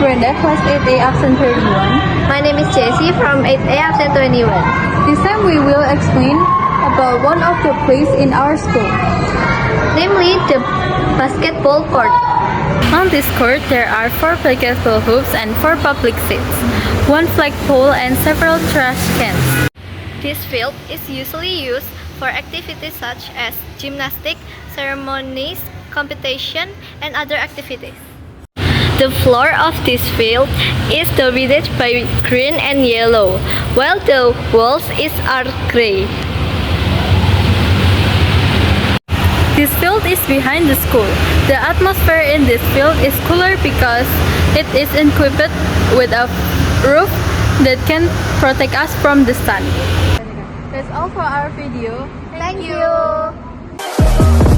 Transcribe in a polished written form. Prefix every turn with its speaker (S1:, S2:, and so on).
S1: Brenda, class 8A, absent 31.
S2: My name is Jessie from 8A absent 21.
S1: This time we will explain about one of the plays in our school.
S2: Namely, the basketball court.
S3: On this court, there are 4 basketball hoops and 4 public seats, 1 flagpole and several trash cans.
S2: This field is usually used for activities such as gymnastics, ceremonies, competition, and other activities. The floor of this field is dominated by green and yellow, while the walls are gray.
S3: This field is behind the school. The atmosphere in this field is cooler because it is equipped with a roof that can protect us from the sun.
S1: That's all for our video.
S2: Thank you.